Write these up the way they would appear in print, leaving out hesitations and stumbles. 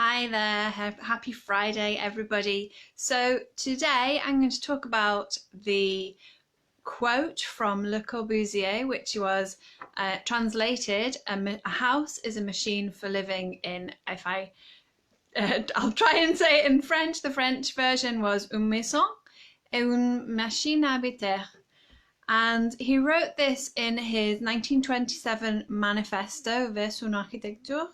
Hi there, happy Friday everybody. So today I'm going to talk about the quote from Le Corbusier, which was translated, a house is a machine for living in. I'll try and say it in French. The French version was une maison est une machine à habiter. And he wrote this in his 1927 manifesto vers son architecture.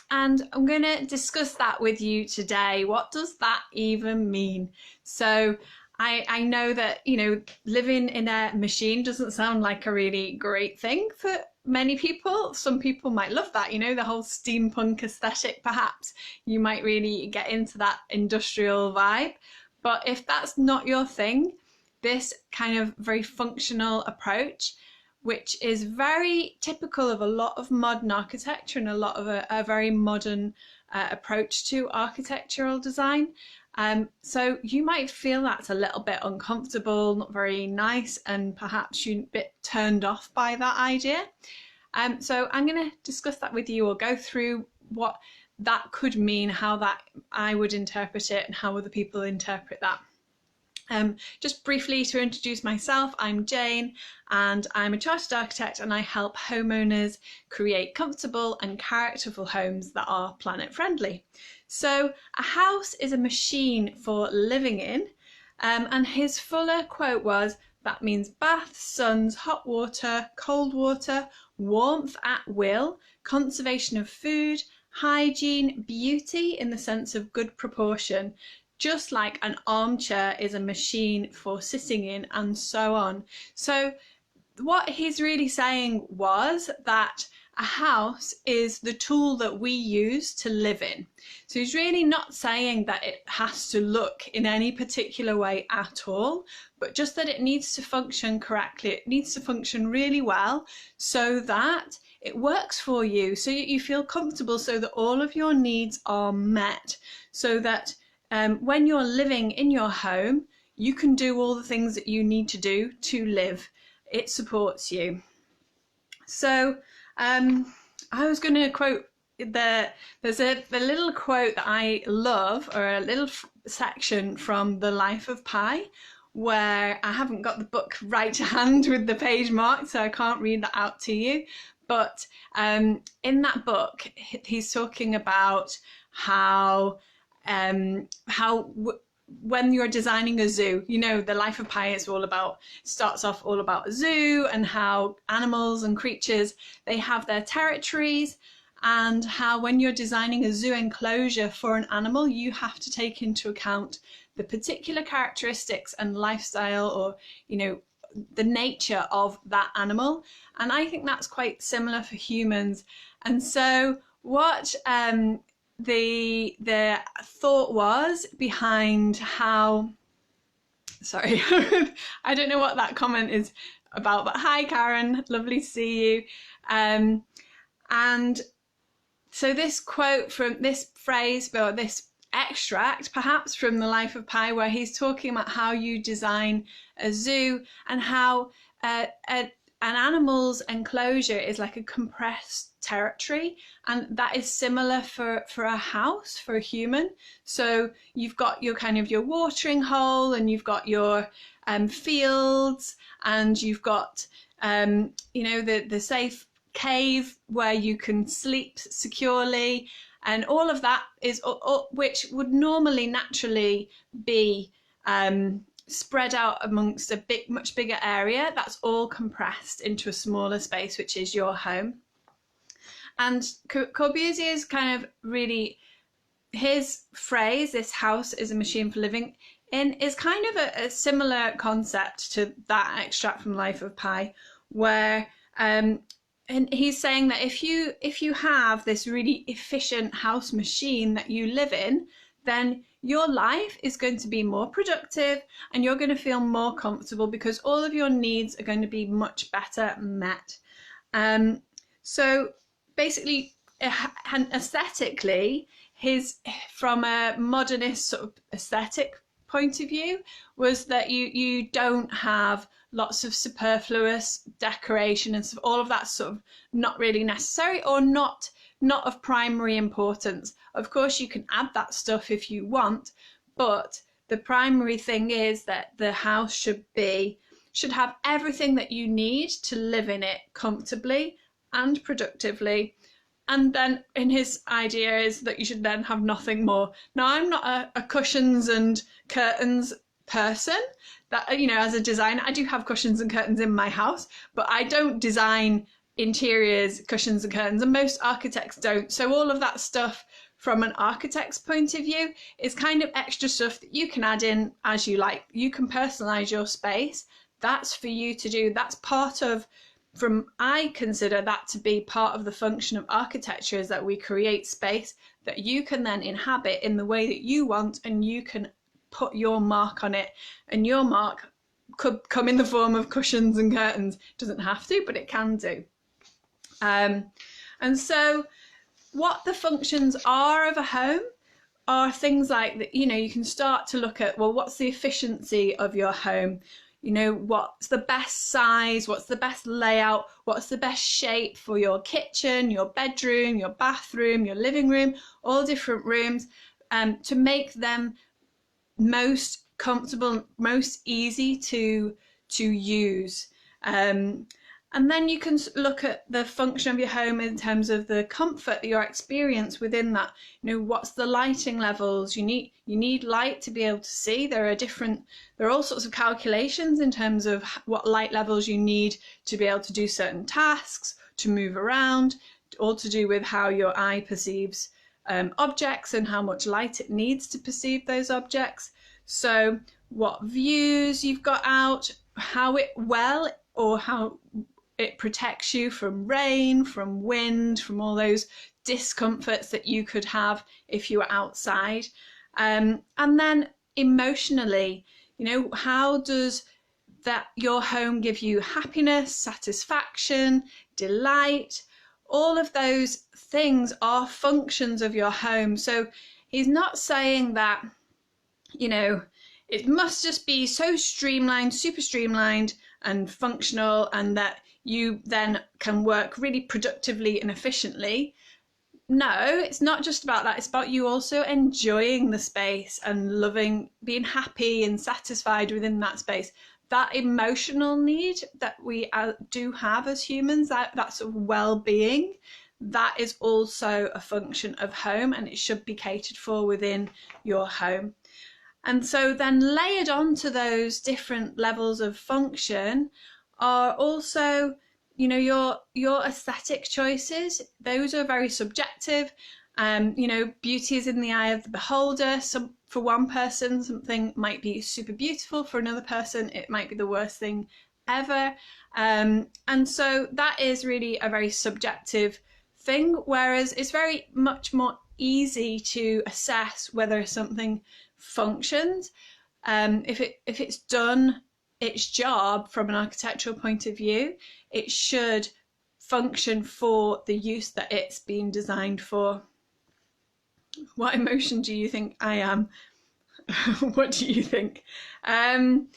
And I'm going to discuss that with you today. What does that even mean? So I know that, living in a machine doesn't sound like a really great thing for many people. Some people might love that, the whole steampunk aesthetic, perhaps. You might really get into that industrial vibe. But if that's not your thing, this kind of very functional approach, which is very typical of a lot of modern architecture and a lot of a very modern approach to architectural design. So you might feel that's a little bit uncomfortable, not very nice, and perhaps you're a bit turned off by that idea. So I'm going to discuss that with you, or go through what that could mean, how that I would interpret it, and how other people interpret that. Just briefly to introduce myself, I'm Jane and I'm a chartered architect, and I help homeowners create comfortable and characterful homes that are planet friendly. So a house is a machine for living in, and his fuller quote was, that means baths, suns, hot water, cold water, warmth at will, conservation of food, hygiene, beauty in the sense of good proportion, just like an armchair is a machine for sitting in, and so on. So what he's really saying was that a house is the tool that we use to live in. So he's really not saying that it has to look in any particular way at all, but just that it needs to function correctly. It needs to function really well so that it works for you, so that you feel comfortable, so that all of your needs are met, so that when you're living in your home, you can do all the things that you need to do to live. It supports you. So I was going to quote, there's a little quote that I love, or a little section from The Life of Pi, where I haven't got the book right to hand with the page marked, so I can't read that out to you. But in that book, he's talking about how when you're designing a zoo, The Life of Pi is starts off all about a zoo, and how animals and creatures, they have their territories, and how when you're designing a zoo enclosure for an animal, you have to take into account the particular characteristics and lifestyle, or the nature of that animal. And I think that's quite similar for humans. And so what the thought was behind how, sorry, I don't know what that comment is about, but hi Karen, lovely to see you. And so this quote from this phrase, or this extract perhaps from The Life of Pi, where he's talking about how you design a zoo, and how an animal's enclosure is like a compressed territory, and that is similar for a house, for a human. So you've got your your watering hole, and you've got your fields, and you've got the safe cave where you can sleep securely, and all of that is which would normally naturally be spread out amongst a much bigger area. That's all compressed into a smaller space, which is your home. And Corbusier's really, his phrase, this house is a machine for living in, is kind of a similar concept to that extract from Life of Pi, where and he's saying that if you have this really efficient house machine that you live in, then your life is going to be more productive, and you're going to feel more comfortable, because all of your needs are going to be much better met. So basically, and aesthetically, from a modernist sort of aesthetic point of view, was that you don't have lots of superfluous decoration and all of that sort of not really necessary, or not not of primary importance. Of course, you can add that stuff if you want, but the primary thing is that the house should have everything that you need to live in it comfortably and productively. And then in his idea is that you should then have nothing more. Now, I'm not a cushions and curtains person. That, you know, as a designer, I do have cushions and curtains in my house, but I don't design interiors, cushions and curtains, and most architects don't. So all of that stuff from an architect's point of view is kind of extra stuff that you can add in as you like. You can personalize your space. That's for you to do. That's part of, I consider that to be part of the function of architecture, is that we create space that you can then inhabit in the way that you want, and you can put your mark on it. And your mark could come in the form of cushions and curtains. It doesn't have to, but it can do. And so what the functions are of a home are things like that. You know, you can start to look at, well, what's the efficiency of your home? You know, what's the best size, what's the best layout, what's the best shape for your kitchen, your bedroom, your bathroom, your living room, all different rooms, to make them most comfortable, most easy to use. And then you can look at the function of your home in terms of the comfort that you're experiencing within that. You know, what's the lighting levels? You need light to be able to see. There are all sorts of calculations in terms of what light levels you need to be able to do certain tasks, to move around, all to do with how your eye perceives objects and how much light it needs to perceive those objects. So what views you've got out, how it protects you from rain, from wind, from all those discomforts that you could have if you were outside. And then emotionally, you know, how does that your home give you happiness, satisfaction, delight? All of those things are functions of your home. So he's not saying that, you know, it must just be so streamlined, super streamlined and functional, and that you then can work really productively and efficiently. No, it's not just about that. It's about you also enjoying the space and loving, being happy and satisfied within that space. That emotional need that we do have as humans, that sort of well-being, that is also a function of home, and it should be catered for within your home. And so then layered onto those different levels of function are also, you know, your aesthetic choices. Those are very subjective. You know, beauty is in the eye of the beholder. So for one person, something might be super beautiful. For another person, it might be the worst thing ever. And so that is really a very subjective thing, whereas it's very much more easy to assess whether something functions. If it's done its job from an architectural point of view, it should function for the use that it's been designed for. What emotion do you think I am? What do you think? I'm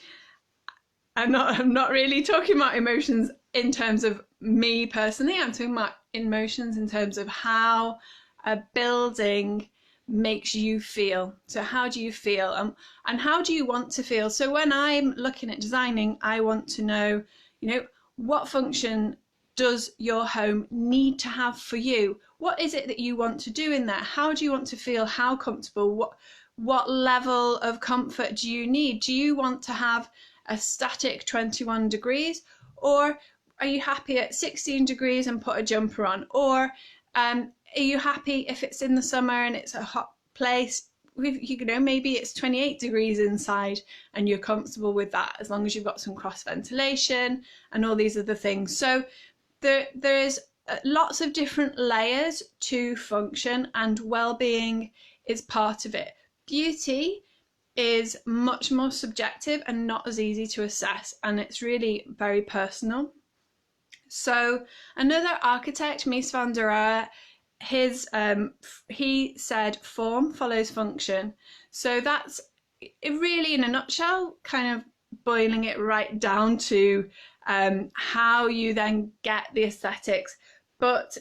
not really talking about emotions in terms of me personally. I'm talking about emotions in terms of how a building makes you feel. So how do you feel, and how do you want to feel? So when I'm looking at designing, I want to know, you know, what function does your home need to have for you? What is it that you want to do in there? How do you want to feel? How comfortable? What level of comfort do you need? Do you want to have a static 21 degrees, or are you happy at 16 degrees and put a jumper on? Or are you happy if it's in the summer and it's a hot place? You know, maybe it's 28 degrees inside and you're comfortable with that, as long as you've got some cross ventilation and all these other things. So there is lots of different layers to function, and well-being is part of it. Beauty is much more subjective and not as easy to assess, and it's really very personal. So another architect, Mies van der Rohe, he said form follows function. So that's really, in a nutshell, kind of boiling it right down to how you then get the aesthetics. But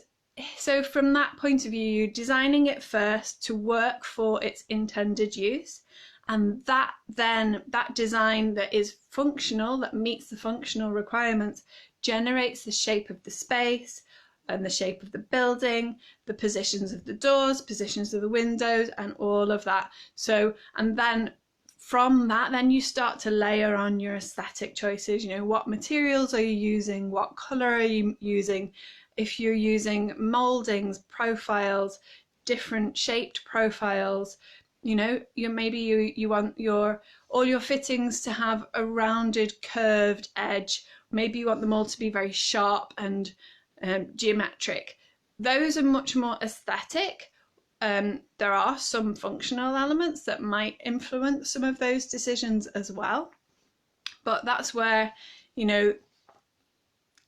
so from that point of view, you're designing it first to work for its intended use, and that design that is functional, that meets the functional requirements, generates the shape of the space and the shape of the building, the positions of the doors, positions of the windows, and all of that. So, and then from that, then you start to layer on your aesthetic choices. You know, what materials are you using? What color are you using? If you're using moldings, profiles, different shaped profiles, you know, you want all your fittings to have a rounded, curved edge. Maybe you want them all to be very sharp and geometric. Those are much more aesthetic. There are some functional elements that might influence some of those decisions as well, but that's where, you know,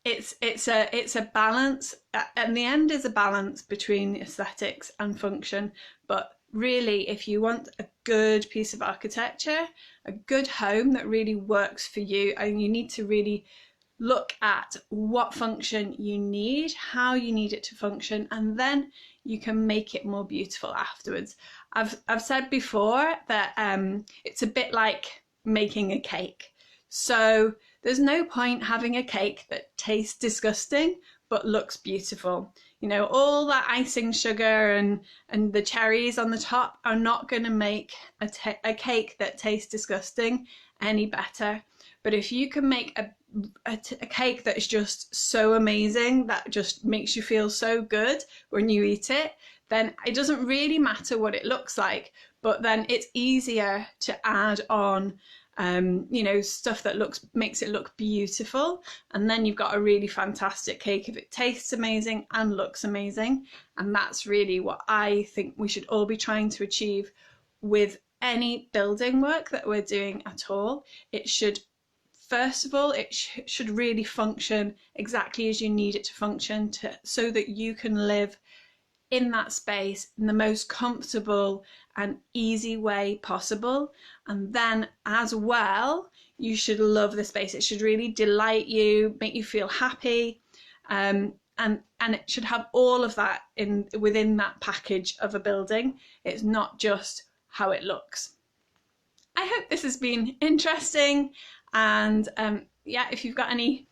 it's a balance. And the end is a balance between aesthetics and function. But really, if you want a good piece of architecture, a good home that really works for you, and you need to really look at what function you need, how you need it to function, and then you can make it more beautiful afterwards. I've said before that it's a bit like making a cake. So there's no point having a cake that tastes disgusting but looks beautiful. You know, all that icing sugar and the cherries on the top are not going to make a cake that tastes disgusting any better. But if you can make a cake that is just so amazing, that just makes you feel so good when you eat it, then it doesn't really matter what it looks like, but then it's easier to add on you know, stuff that makes it look beautiful, and then you've got a really fantastic cake if it tastes amazing and looks amazing. And that's really what I think we should all be trying to achieve with any building work that we're doing at all. It should, first of all, it should really function exactly as you need it to function, so that you can live in that space in the most comfortable and easy way possible. And then as well, you should love the space. It should really delight you, make you feel happy, and it should have all of that within that package of a building. It's not just how it looks. I hope this has been interesting, and yeah, if you've got any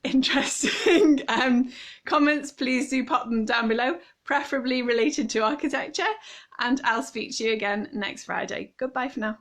interesting comments, please do pop them down below, preferably related to architecture, and I'll speak to you again next Friday. Goodbye for now.